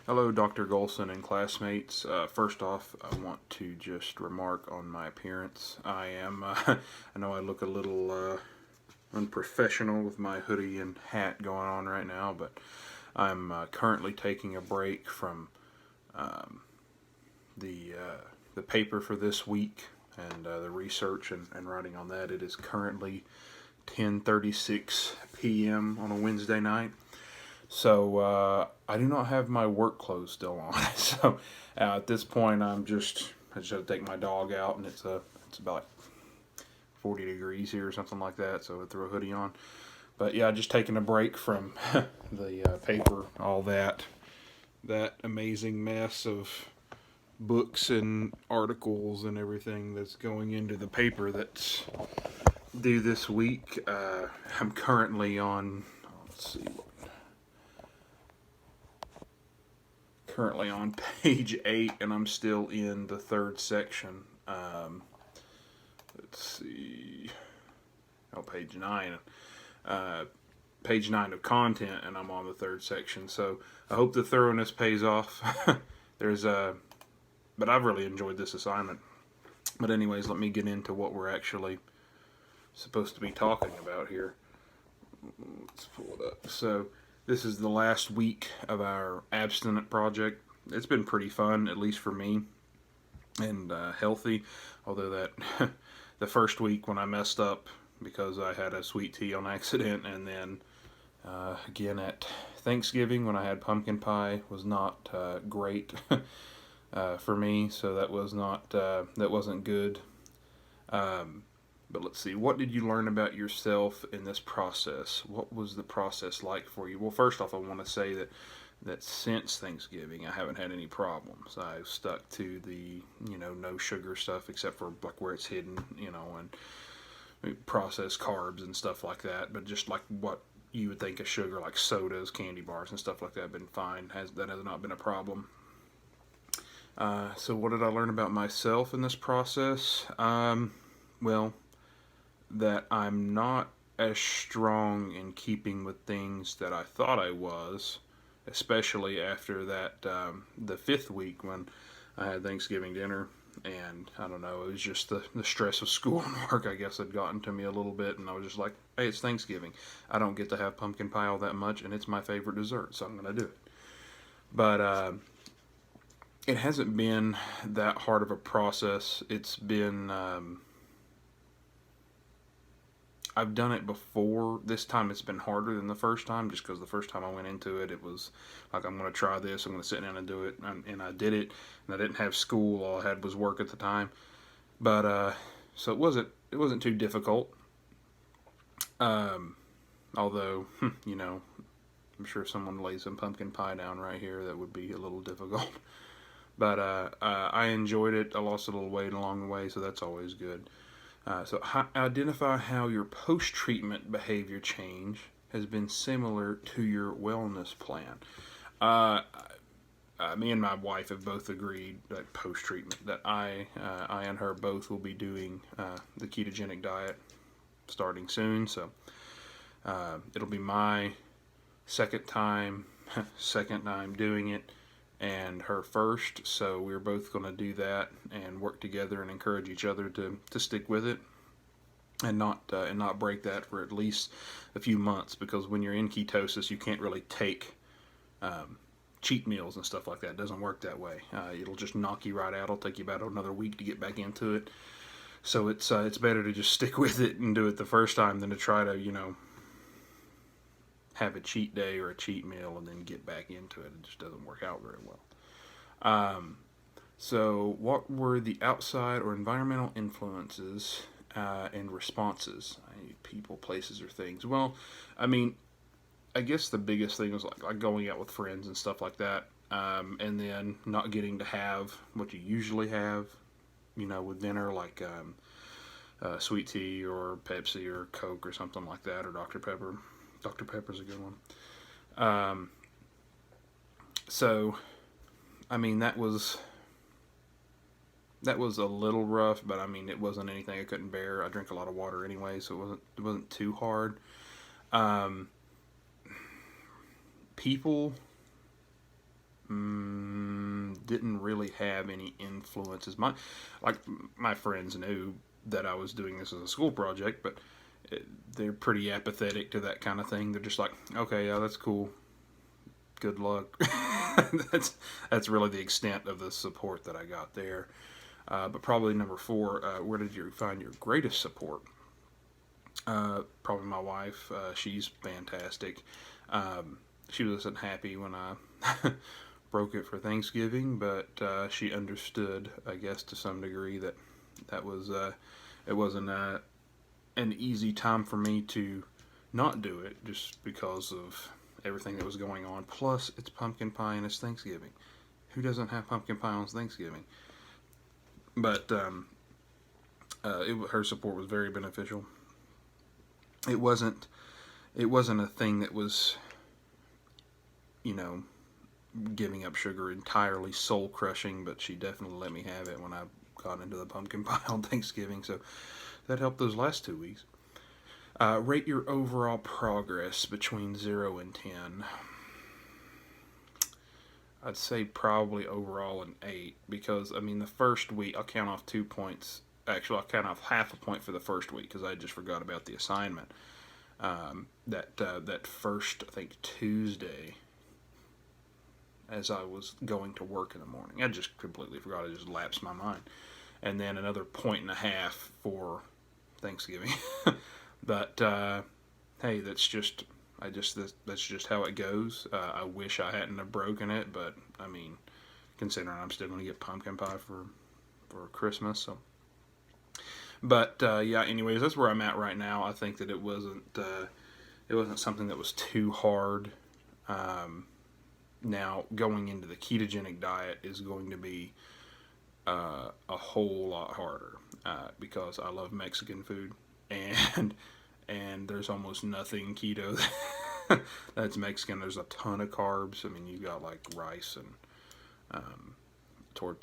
Hello, Dr. Golson and classmates. First off, I want to just remark on my appearance. I know I look a little unprofessional with my hoodie and hat going on right now, but I'm currently taking a break from um, the paper for this week and the research and writing on that. It is currently 10:36 p.m. on a Wednesday night. So I do not have my work clothes still on. So at this point, I just have to take my dog out, and it's about 40 degrees here or something like that. So I throw a hoodie on. But yeah, just taking a break from the paper, all that amazing mess of books and articles and everything that's going into the paper that's due this week. I'm currently on. Let's see. Currently on page 8, and I'm still in the third section. Let's see. Oh, page 9. Page 9 of content, and I'm on the third section. So I hope the thoroughness pays off. But I've really enjoyed this assignment. But anyways, let me get into what we're actually supposed to be talking about here. Let's pull it up. So this is the last week of our abstinent project. It's been pretty fun, at least for me, and healthy. Although that the first week when I messed up because I had a sweet tea on accident, and then again at Thanksgiving when I had pumpkin pie was not great for me. So that wasn't good. But let's see, what did you learn about yourself in this process? What was the process like for you? Well, first off, I want to say that since Thanksgiving, I haven't had any problems. I've stuck to the, no sugar stuff except for like where it's hidden, and processed carbs and stuff like that. But just like what you would think of sugar, like sodas, candy bars, and stuff like that, have been fine. That has not been a problem. So what did I learn about myself in this process? Well, that I'm not as strong in keeping with things that I thought I was, especially after that the 5th week when I had Thanksgiving dinner, and I don't know, it was just the stress of school and work, I guess, had gotten to me a little bit, and I was just like, hey, it's Thanksgiving. I don't get to have pumpkin pie all that much, and it's my favorite dessert, so I'm going to do it. But it hasn't been that hard of a process. It's been... I've done it before. This time it's been harder than the first time, just because the first time I went into it, it was like, I'm going to try this, I'm going to sit down and do it, and I did it, and I didn't have school, all I had was work at the time, but so it wasn't too difficult, although, I'm sure if someone laid some pumpkin pie down right here, that would be a little difficult, but I enjoyed it. I lost a little weight along the way, so that's always good. So identify how your post-treatment behavior change has been similar to your wellness plan. Me and my wife have both agreed that post-treatment that I and her both will be doing the ketogenic diet starting soon. So it'll be my second time doing it, and her first, so we're both going to do that and work together and encourage each other to stick with it and not break that for at least a few months, because when you're in ketosis, you can't really take cheat meals and stuff like that. It doesn't work that way. It'll just knock you right out. It'll take you about another week to get back into it. So it's better to just stick with it and do it the first time than to try to have a cheat day or a cheat meal and then get back into it. It just doesn't work out very well. So what were the outside or environmental influences and responses? People, places, or things. Well, I mean, I guess the biggest thing was like going out with friends and stuff like that, and then not getting to have what you usually have, with dinner, like sweet tea or Pepsi or Coke or something like that, or Dr. Pepper. Dr. Pepper's a good one. So, I mean, that was a little rough, but I mean, it wasn't anything I couldn't bear. I drink a lot of water anyway, so it wasn't too hard. People, didn't really have any influences. My friends knew that I was doing this as a school project, but they're pretty apathetic to that kind of thing. They're just like, okay, yeah, that's cool. Good luck. that's really the extent of the support that I got there. But probably number 4, where did you find your greatest support? Probably my wife. She's fantastic. She wasn't happy when I broke it for Thanksgiving, but she understood, I guess, to some degree that was it wasn't an easy time for me to not do it just because of everything that was going on. Plus, it's pumpkin pie and it's Thanksgiving. Who doesn't have pumpkin pie on Thanksgiving? But her support was very beneficial. It wasn't a thing that was, giving up sugar entirely soul crushing, but she definitely let me have it when I got into the pumpkin pie on Thanksgiving, so that helped those last 2 weeks. Rate your overall progress between 0 and 10. I'd say probably overall an 8, because, the first week, I'll count off 2 points. Actually, I'll count off half a point for the first week, because I just forgot about the assignment. That first, I think, Tuesday, as I was going to work in the morning. I just completely forgot. It just lapsed my mind. And then another 1.5 for Thanksgiving. But, hey, that's just how it goes. I wish I hadn't have broken it, but, considering I'm still going to get pumpkin pie for Christmas, so. But, yeah, anyways, that's where I'm at right now. I think that it wasn't something that was too hard. Now, going into the ketogenic diet is going to be a whole lot harder because I love Mexican food, and there's almost nothing keto that's Mexican. There's a ton of carbs. You got like rice and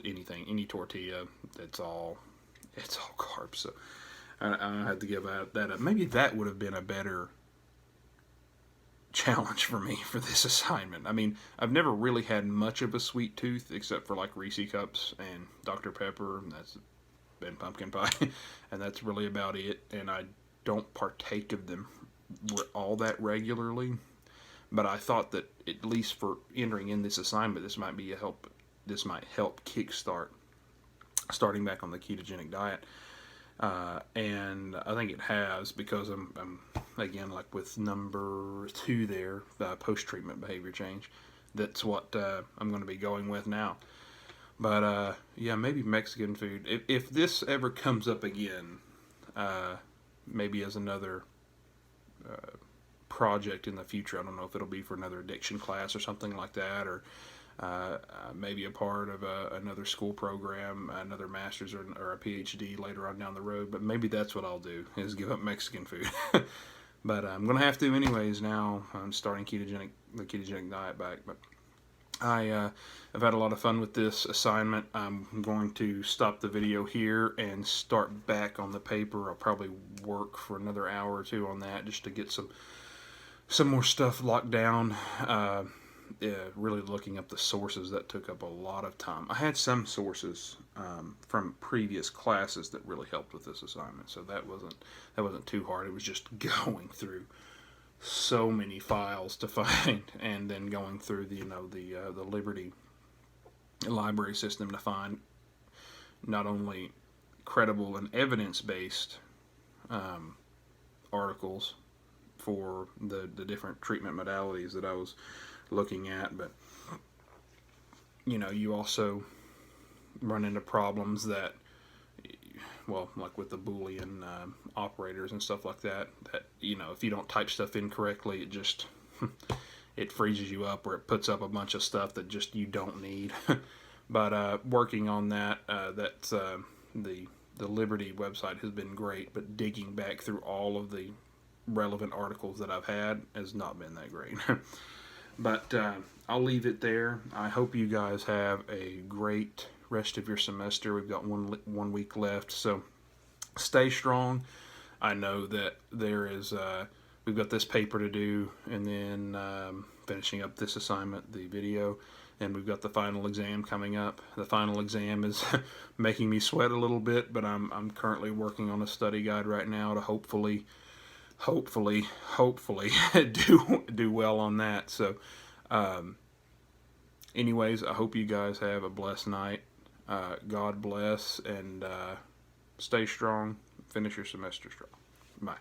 any tortilla. It's all carbs. So I have to give that up. Maybe that would have been a better challenge for me for this assignment. I've never really had much of a sweet tooth except for like Reese Cups and Dr. Pepper, and that's been pumpkin pie, and that's really about it. And I don't partake of them all that regularly, but I thought that at least for entering in this assignment, this might help kickstart starting back on the ketogenic diet. And I think it has, because I'm again, like with number 2 there, post-treatment behavior change. That's what I'm going to be going with now. But yeah, maybe Mexican food. If this ever comes up again, maybe as another project in the future, I don't know if it'll be for another addiction class or something like that, or maybe a part of another school program, another master's or a PhD later on down the road. But maybe that's what I'll do, is give up Mexican food. But I'm going to have to anyways now. I'm starting the ketogenic diet back. But I've had a lot of fun with this assignment. I'm going to stop the video here and start back on the paper. I'll probably work for another hour or 2 on that just to get some more stuff locked down. Really looking up the sources, that took up a lot of time. I had some sources from previous classes that really helped with this assignment, so that wasn't too hard. It was just going through so many files to find, and then going through the Liberty library system to find not only credible and evidence-based articles for the different treatment modalities that I was looking at, but you also run into problems that, well, like with the Boolean operators and stuff like that, if you don't type stuff in correctly, it just it freezes you up, or it puts up a bunch of stuff that just you don't need. But working on that, that's the Liberty website has been great, but digging back through all of the relevant articles that I've had has not been that great. But I'll leave it there. I hope you guys have a great rest of your semester. We've got one week left, so stay strong. I know that we've got this paper to do, and then finishing up this assignment, the video, and we've got the final exam coming up. The final exam is making me sweat a little bit, but I'm currently working on a study guide right now to hopefully do well on that. So anyways, I hope you guys have a blessed night. God bless, and stay strong. Finish your semester strong. Bye.